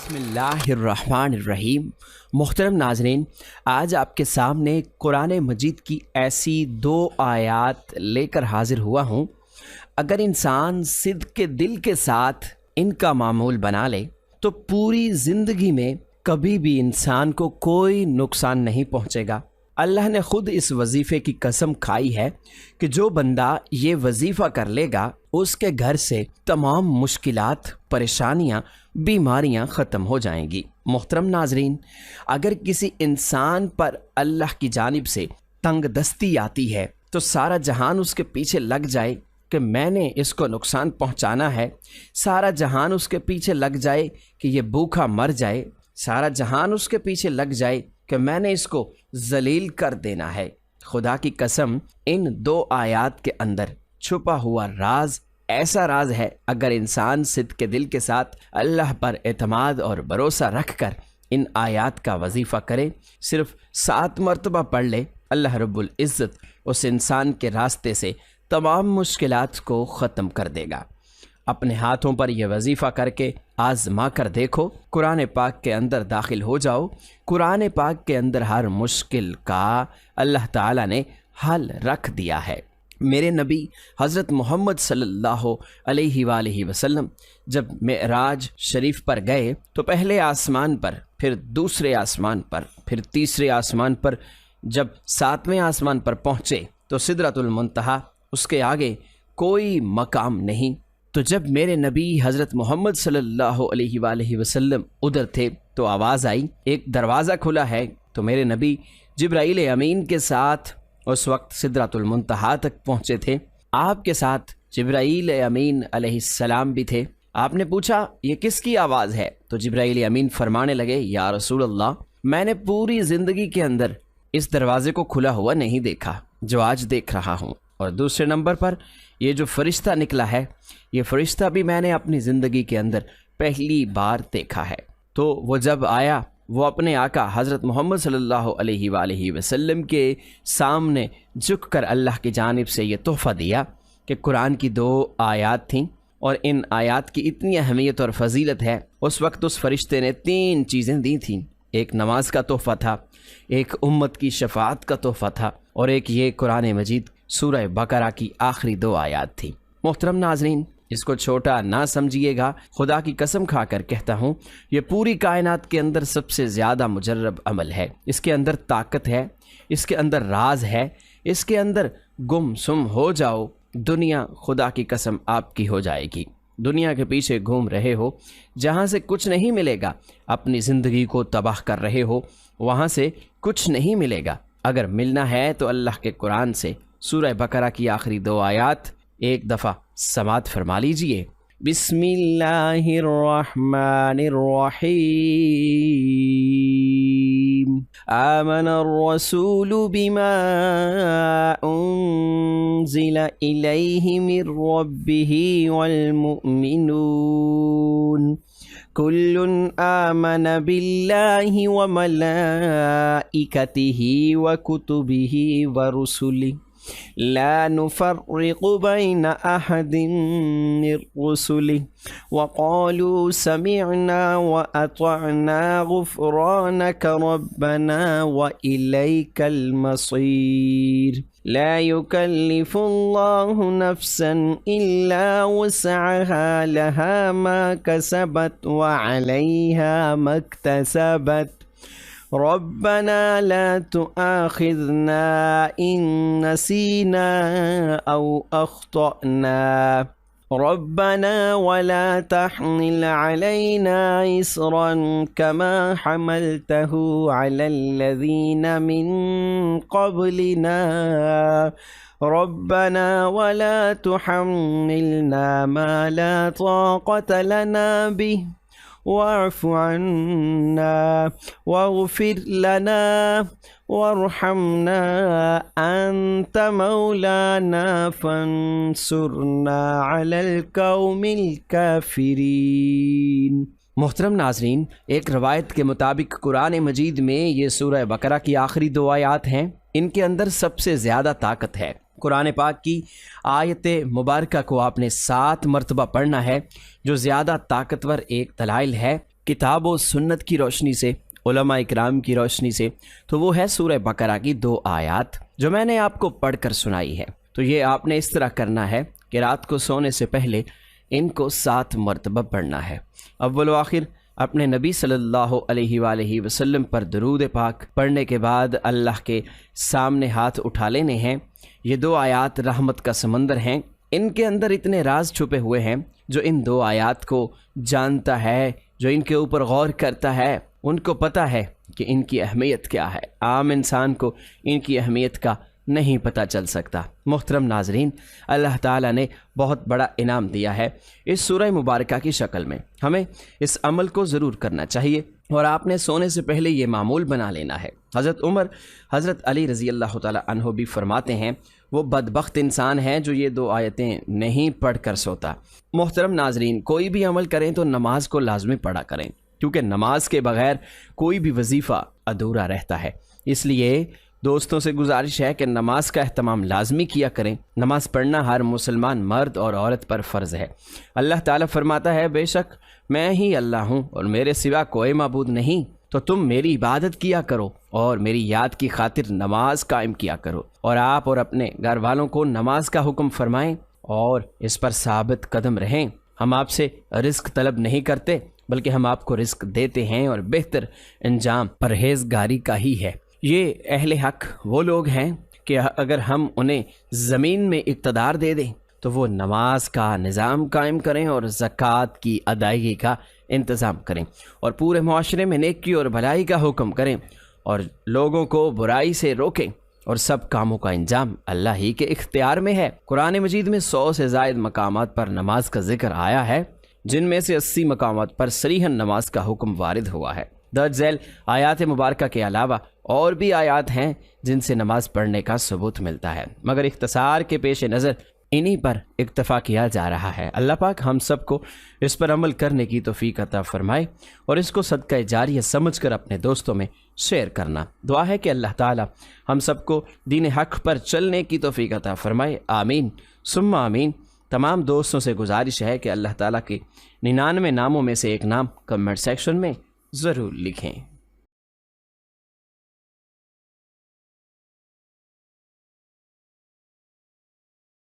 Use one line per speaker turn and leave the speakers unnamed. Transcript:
बिस्मिल्लाहिर्रहमानिर्रहीम। मोहतरम नाज़रीन, आज आपके सामने कुरान मजीद की ऐसी दो आयात लेकर हाजिर हुआ हूँ। अगर इंसान सिद्क़ के दिल के साथ इनका मामूल बना ले तो पूरी ज़िंदगी में कभी भी इंसान को कोई नुकसान नहीं पहुँचेगा। अल्लाह ने ख़ुद इस वजीफ़े की कसम खाई है कि जो बंदा ये वजीफ़ा कर लेगा उसके घर से तमाम मुश्किलात, परेशानियाँ, बीमारियाँ ख़त्म हो जाएंगी। मोहतरम नाज़रीन, अगर किसी इंसान पर अल्लाह की जानिब से तंग दस्ती आती है तो सारा जहान उसके पीछे लग जाए कि मैंने इसको नुकसान पहुँचाना है, सारा जहान उसके पीछे लग जाए कि ये भूखा मर जाए, सारा जहान उसके पीछे लग जाए कि मैंने इसको जलील कर देना है। खुदा की कसम, इन दो आयात के अंदर छुपा हुआ राज ऐसा राज है, अगर इंसान सिद्क़ के दिल के साथ अल्लाह पर एतमाद और भरोसा रख कर इन आयात का वजीफ़ा करे, सिर्फ़ 7 मरतबा पढ़ ले, अल्लाह रब्बुल इज़्ज़त उस इंसान के रास्ते से तमाम मुश्किलात को ख़त्म कर देगा। अपने हाथों पर यह वजीफ़ा करके आज़मा कर देखो। कुरान पाक के अंदर दाखिल हो जाओ। कुरान पाक के अंदर हर मुश्किल का अल्लाह ताला ने हल रख दिया है। मेरे नबी हज़रत मोहम्मद सल्लल्लाहु अलैहि वसल्लम जब मेराज शरीफ पर गए तो पहले आसमान पर, फिर दूसरे आसमान पर, फिर तीसरे आसमान पर, जब 7वें आसमान पर पहुँचे तो सिदरतुल मुंतहा, उसके आगे कोई मकाम नहीं। तो जब मेरे नबी हज़रत मोहम्मद सल्लल्लाहु अलैहि वसल्लम उधर थे तो आवाज़ आई, एक दरवाज़ा खुला है। तो मेरे नबी जिब्राईल अमीन के साथ उस वक्त सिदरतुल मुंतहा तक पहुँचे थे। आपके साथ जिब्राईल अमीन अलैहिस्सलाम भी थे। आपने पूछा, ये किसकी आवाज़ है? तो जिब्राईल अमीन फरमाने लगे, या रसूल अल्लाह, मैंने पूरी ज़िंदगी के अंदर इस दरवाज़े को खुला हुआ नहीं देखा जो आज देख रहा हूँ। और दूसरे नंबर पर ये जो फ़रिश्ता निकला है, ये फ़रिश्ता भी मैंने अपनी ज़िंदगी के अंदर पहली बार देखा है। तो वो जब आया, वो अपने आका हज़रत मोहम्मद सल्लल्लाहु अलैहि वसल्लम के सामने झुककर अल्लाह की जानिब से ये तोहफ़ा दिया कि कुरान की 2 आयात थीं और इन आयात की इतनी अहमियत और फजीलत है। उस वक्त उस फ़रिश्ते ने 3 चीज़ें दी थीं। एक नमाज का तोहफ़ा था, एक उम्मत की शफ़ाअत का तोहफ़ा था, और एक ये कुरान मजीद सूरह बकरा की आखिरी 2 आयात थी। मोहतरम नाज़रीन, इसको छोटा ना समझिएगा। खुदा की कसम खाकर कहता हूँ, ये पूरी कायनात के अंदर सबसे ज़्यादा मुजर्रब अमल है। इसके अंदर ताकत है, इसके अंदर राज है, इसके अंदर गुमसुम हो जाओ, दुनिया खुदा की कसम आपकी हो जाएगी। दुनिया के पीछे घूम रहे हो, जहाँ से कुछ नहीं मिलेगा, अपनी ज़िंदगी को तबाह कर रहे हो, वहाँ से कुछ नहीं मिलेगा। अगर मिलना है तो अल्लाह के कुरान से सूरह बकरा की आखिरी 2 आयात एक दफ़ा समात फरमा लीजिए। बिस्मिल्लाहिर्रहमानिर्रहीम। आमनर रसूलु बिमा उन्ज़िला इलैहि मिर रब्बिहि वल मुअमिनून कुल्लुन आमन बिल्लाहि व मलाइकतिहि व कुतुबिहि व रुसुलिहि ला नुफ़र्रिक़ु बैन अहदिन मिर रुसुलिहि व क़ालू समिअना व अतअना गुफ़रानक रब्बना व इलैकल मसीर ला युकल्लिफ़ुल्लाहु नफ़्सन इल्ला वुस्अहा लहा मा कसबत व अलैहा मक्तसबत रब्बना ला तुआखिज़ना इन नसीना औ अख़्तअना रब्बना वला तहमिल अलैना इसरन कमा हमलतहु अलल्लज़ीना मिन क़ब्लिना रब्बना वला तुहम्मिलना मा ला ताक़त लना बिहि वाफ़ु अन्ना वग़फ़िर लना वरहमना अंत मौलाना फंसुरना अलल कौमिल काफिरीन। मोहतरम नाज़रीन, एक रवायत के मुताबिक कुरान मजीद में ये सूरह बकरा की आखिरी 2 आयात हैं। इनके अंदर सबसे ज़्यादा ताकत है। कुरान पाक की आयत मुबारका को आपने 7 मरतबा पढ़ना है, जो ज़्यादा ताकतवर एक दलाइल है। किताब व सुन्नत की रोशनी से, उलमा इकराम की रोशनी से, तो वो है सूरह बकरा की 2 आयत जो मैंने आपको पढ़कर सुनाई है। तो ये आपने इस तरह करना है कि रात को सोने से पहले इनको 7 मरतबा पढ़ना है। अव्वल व आखिर अपने नबी सल्लल्लाहु अलैहि वसल्लम पर दरूद पाक पढ़ने के बाद अल्लाह के सामने हाथ उठा लेने हैं। ये 2 आयत रहमत का समंदर हैं। इनके अंदर इतने राज छुपे हुए हैं। जो इन 2 आयत को जानता है, जो इनके ऊपर गौर करता है, उनको पता है कि इनकी अहमियत क्या है। आम इंसान को इनकी अहमियत का नहीं पता चल सकता। मोहतरम नाजरीन, अल्लाह ताला ने बहुत बड़ा इनाम दिया है इस सूरह मुबारका की शक्ल में। हमें इस अमल को ज़रूर करना चाहिए और आपने सोने से पहले ये मामूल बना लेना है। हज़रत उमर, हज़रत अली रज़ी अल्लाह ताला अन्हो भी फरमाते हैं, वो बदबख्त इंसान है जो ये 2 आयतें नहीं पढ़ कर सोता। मोहतरम नाजरीन, कोई भी अमल करें तो नमाज को लाजमी पढ़ा करें, क्योंकि नमाज के बगैर कोई भी वजीफ़ा अधूरा रहता है। इसलिए दोस्तों से गुजारिश है कि नमाज का एहतमाम लाजमी किया करें। नमाज पढ़ना हर मुसलमान मर्द और औरत पर फ़र्ज़ है। अल्लाह ताला फरमाता है, बेशक मैं ही अल्लाह हूँ और मेरे सिवा कोई माबूद नहीं, तो तुम मेरी इबादत किया करो और मेरी याद की खातिर नमाज कायम किया करो। और आप और अपने घर वालों को नमाज का हुक्म फरमाएं और इस पर साबित कदम रहें। हम आपसे रिस्क तलब नहीं करते, बल्कि हम आपको रिस्क देते हैं और बेहतर अंजाम परहेजगारी का ही है। ये अहले हक वो लोग हैं कि अगर हम उन्हें ज़मीन में इक़्तिदार दे दें तो वो नमाज का निज़ाम कायम करें और ज़कात की अदायगी का इंतज़ाम करें और पूरे मुआशरे में नेकी और भलाई का हुक्म करें और लोगों को बुराई से रोकें और सब कामों का इंजाम अल्लाह ही के इख्तियार में है। कुरान मजीद में 100 से ज़ायद मकामात पर नमाज का जिक्र आया है, जिनमें से 80 मकामात पर सरीहन नमाज का हुक्म वारिद हुआ है। दर्ज झैल आयात मुबारका के अलावा और भी आयात हैं जिनसे नमाज पढ़ने का सबूत मिलता है, मगर इख्तिसार के पेश नज़र इन्हीं पर इक्तफ़ा किया जा रहा है। अल्लाह पाक हम सबको इस पर अमल करने की तौफीक अता फरमाए और इसको सदका जारिया समझकर अपने दोस्तों में शेयर करना। दुआ है कि अल्लाह ताला हम सबको दीन हक़ पर चलने की तौफीक अता फरमाए। आमीन सुम्मा आमीन। तमाम दोस्तों से गुजारिश है कि अल्लाह ताला के 99 नामों में से एक नाम कमेंट सेक्शन में ज़रूर लिखें।